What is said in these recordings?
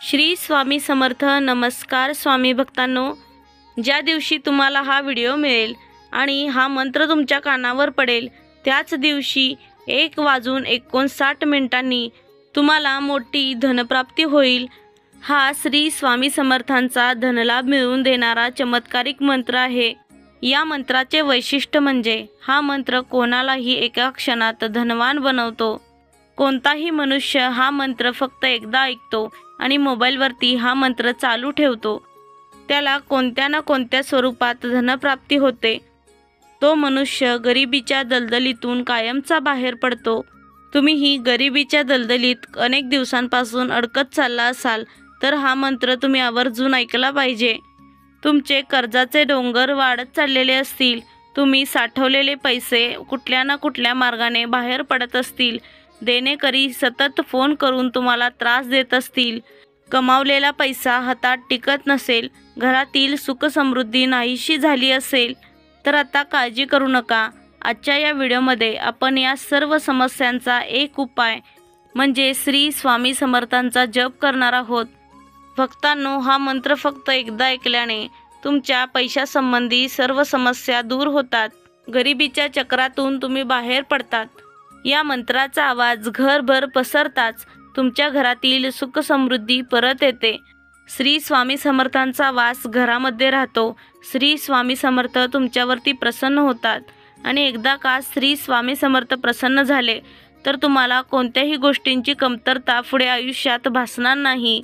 श्री स्वामी समर्थ. नमस्कार स्वामी भक्तांनो, ज्या दिवशी तुम्हाला हा व्हिडिओ मिळेल आणि हा मंत्र तुमच्या कानावर पडेल त्याच दिवशी 1:59 तुम्हाला मोठी धनप्राप्ती होईल. हा श्री स्वामी समर्थांचा धनलाभ मिळवून देणारा चमत्कारिक मंत्र आहे. या मंत्राचे वैशिष्ट्य म्हणजे हा मंत्र कोणालाही एका क्षणात धनवान बनवतो. कोणताही मनुष्य हा मंत्र फक्त एकदा ऐकतो आणि मोबाईलवरती हा मंत्र चालू ठेवतो, त्याला कोणत्या ना कोणत्या स्वरूपात धनप्राप्ती होते. तो मनुष्य गरिबीच्या दलदलीतून कायमचा बाहेर पडतो. तुम्हीही गरिबीच्या दलदलीत अनेक दिवसांपासून अडकत चालला असाल तर हा मंत्र तुम्ही आवर्जून ऐकला पाहिजे. तुमचे कर्जाचे डोंगर वाढत चाललेले असतील, तुम्ही साठवलेले पैसे कुठल्या ना कुठल्या मार्गाने बाहेर पडत असतील, देणेकरी सतत फोन करून तुम्हाला त्रास देत असतील, कमावलेला पैसा हातात टिकत नसेल, घरातील सुखसमृद्धी नाहीशी झाली असेल, तर आता काळजी करू नका. आजच्या या व्हिडिओमध्ये आपण या सर्व समस्यांचा एक उपाय म्हणजे श्री स्वामी समर्थांचा जप करणार आहोत. भक्तांनो, हा मंत्र फक्त एकदा ऐकल्याने तुमच्या पैशासंबंधी सर्व समस्या दूर होतात. गरिबीच्या चक्रातून तुम्ही बाहेर पडतात. या मंत्राचा आवाज घरभर पसरताच तुमच्या घरातील सुखसमृद्धी परत येते. श्री स्वामी समर्थांचा वास घरामध्ये राहतो. श्री स्वामी समर्थ तुमच्यावरती प्रसन्न होतात आणि एकदा का श्री स्वामी समर्थ प्रसन्न झाले तर तुम्हाला कोणत्याही गोष्टींची कमतरता पुढे आयुष्यात भासणार नाही.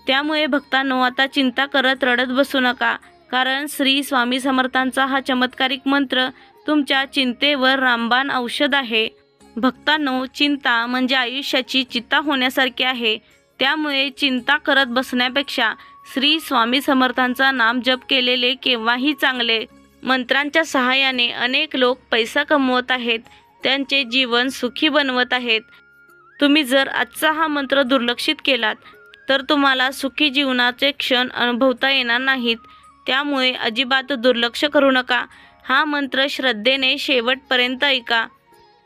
त्यामुळे भक्तांनो, आता चिंता करत रडत बसू नका, कारण श्री स्वामी समर्थांचा हा चमत्कारिक मंत्र तुमच्या चिंतेवर रामबाण औषध आहे. भक्तांनो, चिंता म्हणजे आयुष्याची चिता होण्यासारखी आहे. त्यामुळे चिंता करत बसण्यापेक्षा श्री स्वामी समर्थांचा नाम जप केलेले केव्हाही चांगले. मंत्रांच्या सहाय्याने अनेक लोक पैसा कमवत आहेत, त्यांचे जीवन सुखी बनवत आहेत. तुम्ही जर आजचा हा मंत्र दुर्लक्षित केलात तर तुम्हाला सुखी जीवनाचे क्षण अनुभवता येणार नाहीत. त्यामुळे अजिबात दुर्लक्ष करू नका. हा मंत्र श्रद्धेने शेवटपर्यंत ऐका.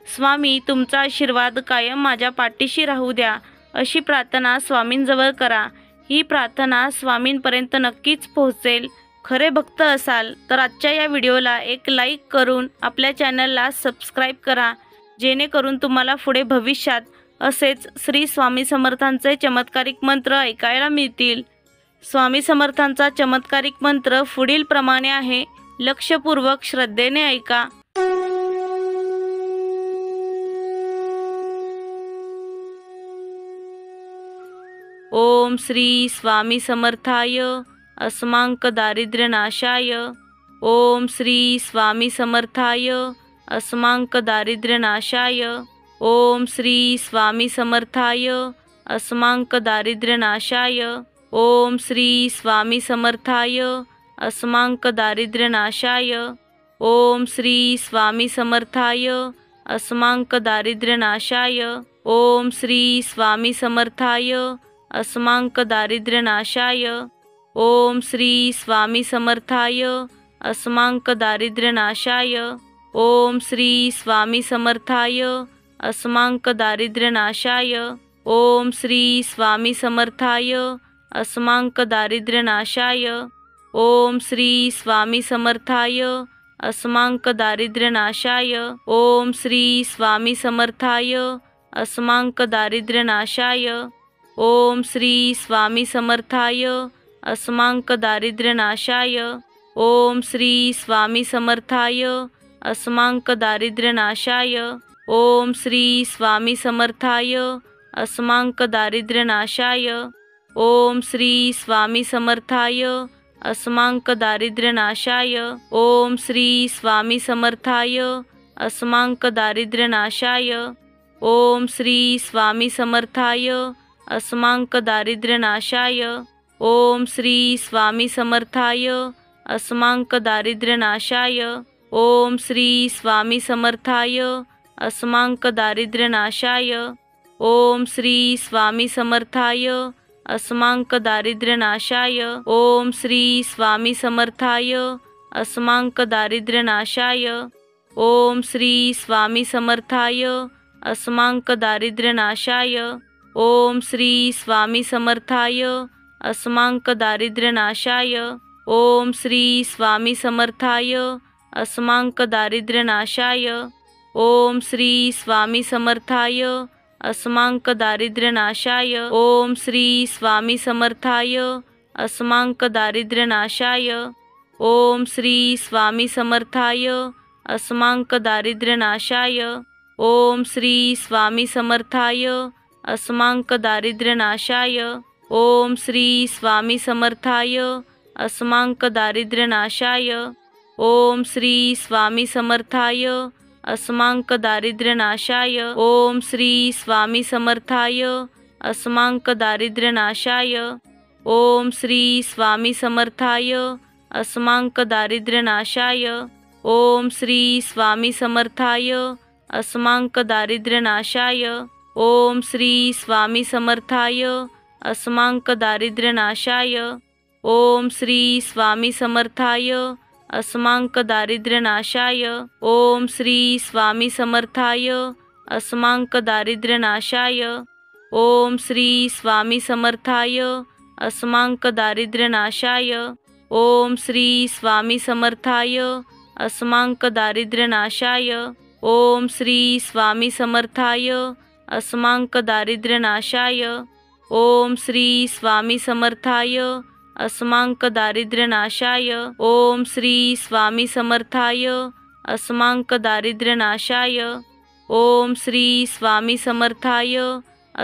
स्वामी, तुमचा आशीर्वाद कायम माझ्या पाठीशी राहू द्या, अशी प्रार्थना स्वामींजवळ करा. ही प्रार्थना स्वामींपर्यंत नक्कीच पोहोचेल. खरे भक्त असाल तर आजच्या या व्हिडिओला एक लाईक करून आपल्या चॅनलला सबस्क्राईब करा, जेणेकरून तुम्हाला पुढे भविष्यात असेच श्री स्वामी समर्थांचे चमत्कारिक मंत्र ऐकायला मिळतील. स्वामी समर्थांचा चमत्कारिक मंत्र पुढील प्रमाणे आहे. लक्षपूर्वक श्रद्धेने ऐका. ओम श्री स्वामी समर्थाय अस्मांक दारिद्र्यनाशाय. ओम श्री स्वामी समर्थाय अस्मांक दारिद्र्यनाशाय. ओम श्री स्वामी समर्थाय अस्मांक दारिद्र्यनाशाय. ओम श्री स्वामी समर्थाय अस्मांक दारिद्र्यनाशाय. ओम श्री स्वामी समर्थाय अस्मांक दारिद्र्यनाशाय. ओम श्री स्वामी समर्थाय अस्मांक दारिद्र्यनाशाय. ओम श्री स्वामी समर्थाय अस्मांक दारिद्र्यनाशाय. ओम श्री स्वामी समर्थाय अस्मांक दारिद्र्यनाशाय. ओम श्री स्वामी समर्थाय अस्मांक दारिद्र्यनाशाय. ओम श्री स्वामी समर्थाय अस्मांक दारिद्र्यनाशाय. ओम श्री स्वामी समर्थाय अस्मांक दारिद्र्यनाशाय. ओम श्री स्वामी समर्थाय अस्मांक दारिद्र्यनाशाय. ओम श्री स्वामी समर्थाय अस्मांक दारिद्र्यनाशाय. ओम श्री स्वामी समर्थाय अस्मांक दारिद्र्यनाशाय. ओम श्री स्वामी समर्थाय अस्मांक दारिद्र्यनाशाय. ओम श्री स्वामी समर्थाय अस्मांक दारिद्र्यनाशाय. ओम श्री स्वामी समर्थाय अस्मांक दारिद्र्यनाशाय. ओम श्री स्वामी समर्थाय अस्मांक दारिद्र्यनाशाय. ओम श्री स्वामी समर्थाय अस्मांक दारिद्र्यनाशाय. ओम श्री स्वामी समर्थाय अस्मांक दारिद्र्यनाशाय. ओम श्री स्वामी समर्थाय अस्मांक दारिद्र्यनाशाय. ओम श्री स्वामी समर्थाय अस्मांक दारिद्र्यनाशाय. ओम श्री स्वामी समर्थाय अस्माकं दारिद्र्यनाशाय। ओम श्री स्वामी समर्थाय अस्माकं दारिद्र्यनाशाय। ओम श्री स्वामी समर्थाय अस्माकं दारिद्र्यनाशाय। ओम श्री स्वामी समर्थाय अस्माकं दारिद्र्यनाशाय। ओम श्री स्वामी समर्थाय अस्माकं दारिद्र्यनाशाय। ओम श्री स्वामी समर्थाय अस्माकं दारिद्र्यनाशाय। ओम श्री स्वामी समर्थाय अस्माकं दारिद्र्यनाशाय। ओम श्री स्वामी समर्थाय अस्माकं दारिद्र्यनाशाय। ओम श्री स्वामी समर्थाय अस्माकं दारिद्र्यनाशाय। ओम श्री स्वामी समर्थाय अस्माकं दारिद्र्यनाशाय। ओम श्री स्वामी समर्थाय अस्माकं दारिद्र्यनाशाय। ओम श्री स्वामी समर्थाय अस्माकं दारिद्र्यनाशाय। ओम श्री स्वामी समर्थाय अस्माकं दारिद्र्यनाशाय। ओम श्री स्वामी समर्थाय अस्माकं दारिद्र्यनाशाय। ओम श्री स्वामी समर्थाय अस्माकं दारिद्र्यनाशाय। ओम श्री स्वामी समर्थाय अस्माकं दारिद्र्यनाशाय। ओम श्री स्वामी समर्थाय अस्माकं दारिद्र्यनाशाय। ओम श्री स्वामी समर्थाय अस्माकं दारिद्र्यनाशाय। ओम श्री स्वामी समर्थाय अस्माकं दारिद्र्यनाशाय। ओम श्री स्वामी समर्थाय अस्माकं दारिद्र्यनाशाय। ओम श्री स्वामी समर्थाय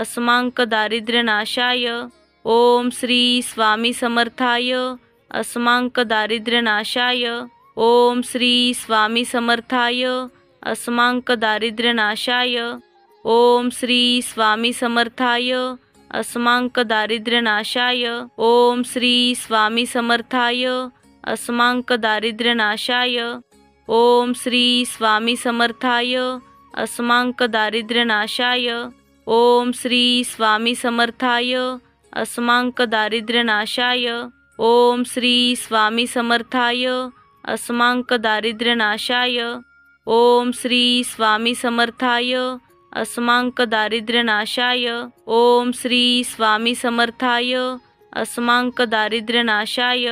अस्माकं दारिद्र्यनाशाय। ओम श्री स्वामी समर्थाय अस्माकं दारिद्र्यनाशाय। ओम श्री स्वामी समर्थाय अस्माकं दारिद्र्यनाशाय। ओम श्री स्वामी समर्थाय अस्माकं दारिद्र्यनाशाय। ओम श्री स्वामी समर्थाय अस्माकं दारिद्र्यनाशाय। ओम श्री स्वामी समर्थाय अस्माकं दारिद्र्यनाशाय। ओम श्री स्वामी समर्थाय अस्माकं दारिद्र्यनाशाय। ओम श्री स्वामी समर्थाय अस्माकं दारिद्र्यनाशाय। ओम श्री स्वामी समर्थाय अस्माकं दारिद्र्यनाशाय। ओम श्री स्वामी समर्थाय अस्माकं दारिद्र्यनाशाय।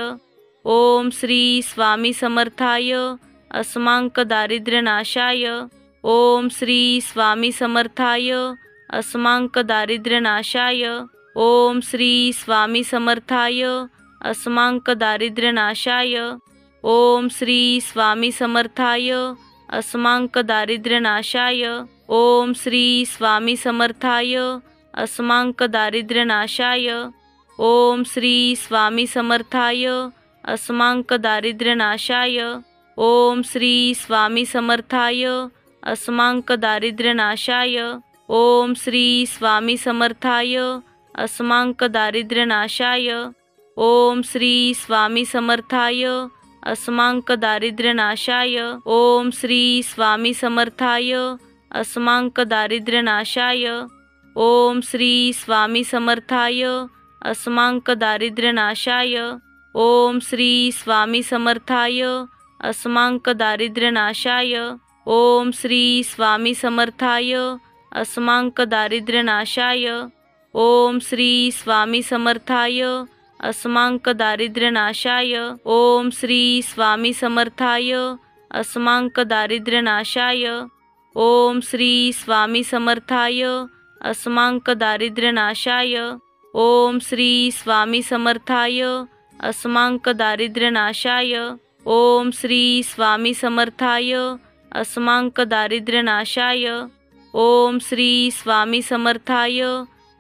ओम श्री स्वामी समर्थाय अस्माकं दारिद्र्यनाशाय। ओम श्री स्वामी समर्थाय अस्माकं दारिद्र्यनाशाय। ओम श्री स्वामी समर्थाय अस्माकं दारिद्र्यनाशाय। ओम श्री स्वामी समर्थाय अस्माकं दारिद्र्यनाशाय। ओम श्री स्वामी समर्थाय अस्माकं दारिद्र्यनाशाय। ओम श्री स्वामी समर्थाय अस्माकं दारिद्र्यनाशाय। ओम श्री स्वामी समर्थाय अस्माकं दारिद्र्यनाशाय। ओम श्री स्वामी समर्थाय अस्माकं दारिद्र्यनाशाय। ओम श्री स्वामी समर्थाय अस्माकं दारिद्र्यनाशाय। ओम श्री स्वामी समर्थाय अस्माकं दारिद्र्यनाशाय। ओम श्री स्वामी समर्थाय अस्माकं दारिद्र्यनाशाय। ओम श्री स्वामी समर्थाय अस्माकं दारिद्र्यनाशाय। ओम श्री स्वामी समर्थाय अस्माकं दारिद्र्यनाशाय। ओम श्री स्वामी समर्थाय अस्माकं दारिद्र्यनाशाय। ओम श्री स्वामी समर्थाय अस्माकं दारिद्र्यनाशाय। ओम श्री स्वामी समर्थाय अस्माकं दारिद्र्यनाशाय। ओम श्री स्वामी समर्थाय अस्माकं दारिद्र्यनाशाय। ओम श्री स्वामी समर्थाय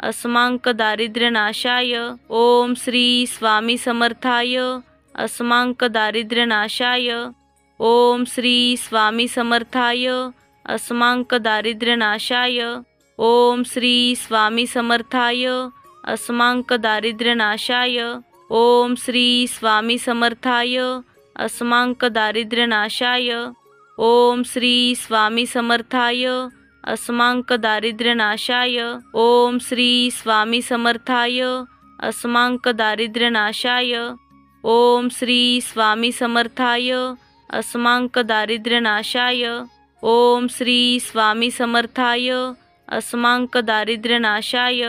अस्माकं दारिद्र्यनाशाय। ओम श्री स्वामी समर्थाय अस्माकं दारिद्र्यनाशाय। ओम श्री स्वामी समर्थाय अस्माकं दारिद्र्यनाशाय। ओम श्री स्वामी समर्थाय अस्माकं दारिद्र्यनाशाय। ओम श्री स्वामी समर्थाय अस्माकं दारिद्र्यनाशाय। ओम श्री स्वामी समर्थाय अस्माकं दारिद्र्यनाशाय। ओम श्री स्वामी समर्थाय अस्माकं दारिद्र्यनाशाय। ओम श्री स्वामी समर्थाय अस्माकं दारिद्र्यनाशाय। ओम श्री स्वामी समर्थाय अस्माकं दारिद्र्यनाशाय।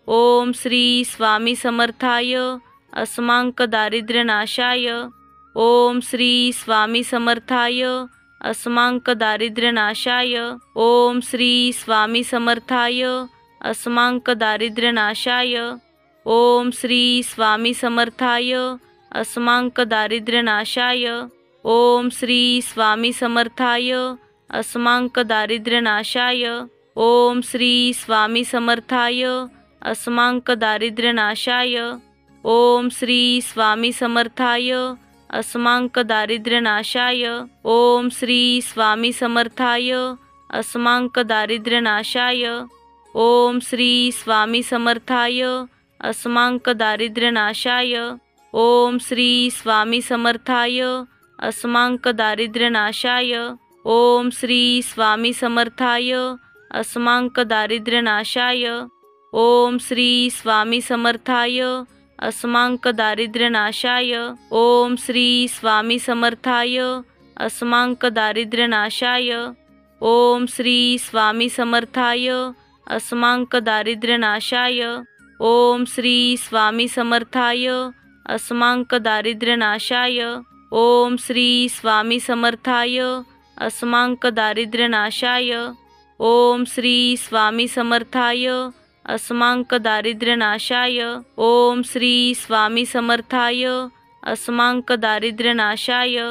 ओम श्री स्वामी समर्थाय अस्मांक दारिद्र्यनाशाय। ओम श्री स्वामी समर्थाय अस्मांक दारिद्र्यनाशाय। ओम श्री स्वामी समर्थाय अस्मांक दारिद्र्यनाशाय। ओम श्री स्वामी समर्थाय अस्मांक दारिद्र्यनाशाय। ओम श्री स्वामी समर्थाय अस्मांक दारिद्र्यनाशाय। ओम श्री स्वामी समर्थाय अस्मांक दारिद्र्यनाशाय। ओम श्री स्वामी समर्थाय अस्मांक दारिद्र्यनाशाय। ओम श्री स्वामी समर्थाय अस्मांक दारिद्र्यनाशाय। ओम श्री स्वामी समर्थाय अस्मांक दारिद्र्यनाशाय। ओम श्री स्वामी समर्थाय अस्मांक दारिद्र्यनाशाय। ओम श्री स्वामी समर्थाय अस्मांक दारिद्र्यनाशाय। ओम श्री स्वामी समर्थाय अस्मांक दारिद्र्यनाशाय। ओम श्री स्वामी समर्थाय अस्मांक दारिद्र्यनाशाय। ओम श्री स्वामी समर्थाय अस्मांक दारिद्र्यनाशाय। ओम श्री स्वामी समर्थाय अस्मांक दारिद्र्यनाशाय। ओम श्री स्वामी समर्थाय अस्मांक दारिद्र्यनाशाय। ओम श्री स्वामी समर्थाय अस्मांक दारिद्र्यनाशाय। ओम श्री स्वामी समर्थाय अस्मांक दारिद्र्यनाशाय।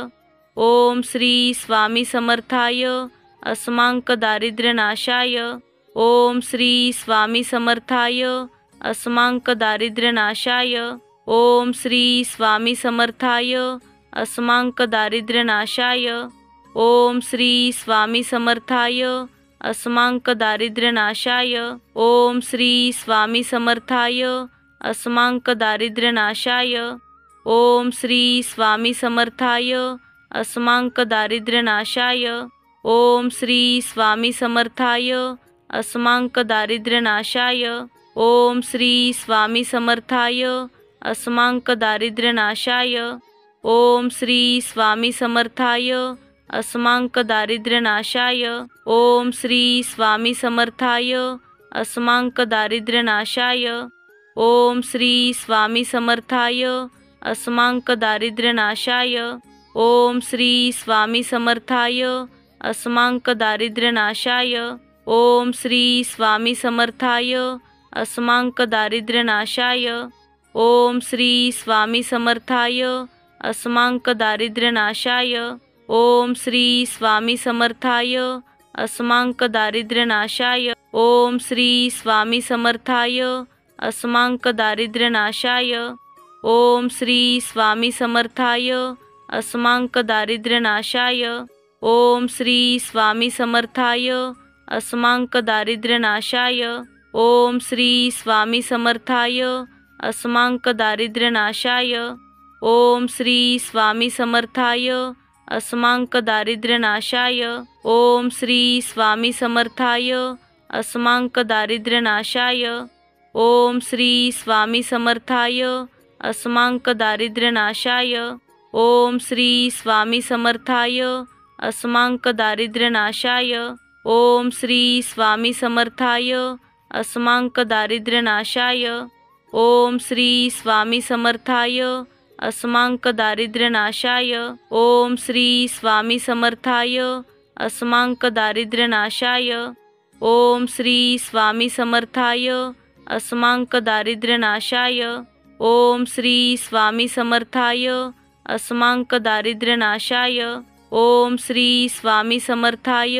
ओम श्री स्वामी समर्थाय अस्मांक दारिद्र्यनाशाय। ओम श्री स्वामी समर्थाय अस्मांक दारिद्र्यनाशाय। ओम श्री स्वामी समर्थाय अस्मांक दारिद्र्यनाशाय। ओम श्री स्वामी समर्थाय अस्मांक दारिद्र्यनाशाय। ओम श्री स्वामी समर्थाय अस्मांक दारिद्र्यनाशाय। ओम श्री स्वामी समर्थाय अस्मांक दारिद्र्यनाशाय। ओम श्री स्वामी समर्थाय अस्मांक दारिद्र्यनाशाय। ओम श्री स्वामी समर्थाय अस्मांक दारिद्र्यनाशाय। ओम श्री स्वामी समर्थाय अस्मांक दारिद्र्यनाशाय। ओम श्री स्वामी समर्थाय अस्मांक दारिद्र्यनाशाय। ओम श्री स्वामी समर्थाय अस्मांक दारिद्र्यनाशाय। ओम श्री स्वामी समर्थाय अस्मांक दारिद्र्यनाशाय। ओम श्री स्वामी समर्थाय अस्मांक दारिद्र्यनाशाय। ओम श्री स्वामी समर्थाय अस्मांक दारिद्र्यनाशाय। ओम श्री स्वामी समर्थाय अस्मांक दारिद्र्यनाशाय। ओम श्री स्वामी समर्थाय अस्मांक दारिद्र्यनाशाय। ओम श्री स्वामी समर्थाय अस्मांक दारिद्र्यनाशाय। ओम श्री स्वामी समर्थाय अस्मांक दारिद्र्यनाशाय। ओम श्री स्वामी समर्थाय अस्मांक दारिद्र्यनाशाय। ओम श्री स्वामी समर्थाय अस्मांक दारिद्र्यनाशाय। ओम श्री स्वामी समर्थाय अस्मांक दारिद्र्यनाशाय। ओम श्री स्वामी समर्थाय अस्मांक दारिद्र्यनाशाय। ओम श्री स्वामी समर्थाय अस्मांक दारिद्र्यनाशाय। ओम श्री स्वामी समर्थाय अस्मांक दारिद्र्यनाशाय। ओम श्री स्वामी समर्थाय अस्मांक दारिद्र्यनाशाय। ओम श्री स्वामी समर्थाय अस्मांक दारिद्र्यनाशाय। ओम श्री स्वामी समर्थाय अस्मांक दारिद्र्यनाशाय। ओम श्री स्वामी समर्थाय अस्मांक दारिद्र्यनाशाय। ओम श्री स्वामी समर्थाय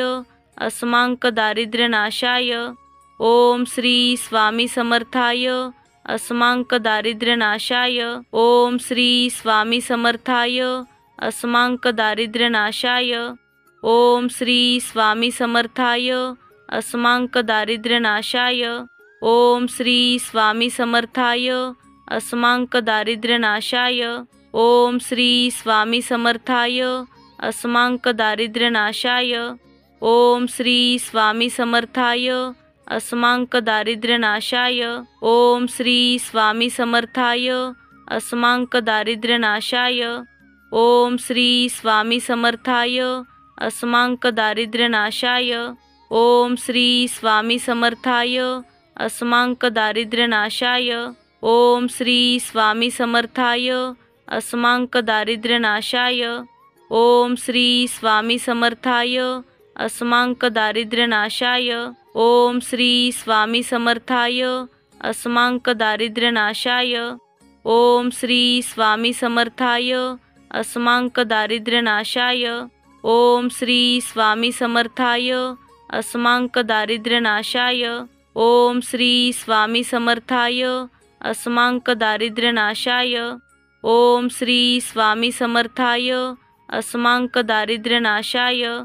अस्मांक दारिद्र्यनाशाय। ओम श्री स्वामी समर्थाय अस्मांक दारिद्र्यनाशाय। ओम श्री स्वामी समर्थाय अस्मांक दारिद्र्यनाशाय। ओम श्री स्वामी समर्थाय अस्मांक दारिद्र्यनाशाय। ओम श्री स्वामी समर्थाय अस्मांक दारिद्र्यनाशाय। ओम श्री स्वामी समर्थाय अस्मांक दारिद्र्यनाशाय। ओम श्री स्वामी समर्थाय अस्मांक दारिद्र्यनाशाय। ओम श्री स्वामी समर्थाय अस्मांक दारिद्र्यनाशाय। ओम श्री स्वामी समर्थाय अस्मांक दारिद्र्यनाशाय। ओम श्री स्वामी समर्थाय अस्मांक दारिद्र्यनाशाय। ओम श्री स्वामी समर्थाय। अस्मांक दारिद्र्यनाशाय। ओम श्री स्वामी समर्थाय। अस्मांक दारिद्र्यनाशाय। ओम श्री स्वामी समर्थाय। अस्मांक दारिद्र्यनाशाय। ओम श्री स्वामी समर्थाय। अस्मांक दारिद्र्यनाशाय। ओम श्री स्वामी समर्थाय। अस्मांक दारिद्र्यनाशाय। ओम श्री स्वामी समर्थाय। अस्मांक दारिद्र्यनाशाय। ओम श्री स्वामी समर्थाय। अस्मांक दारिद्र्यनाशाय।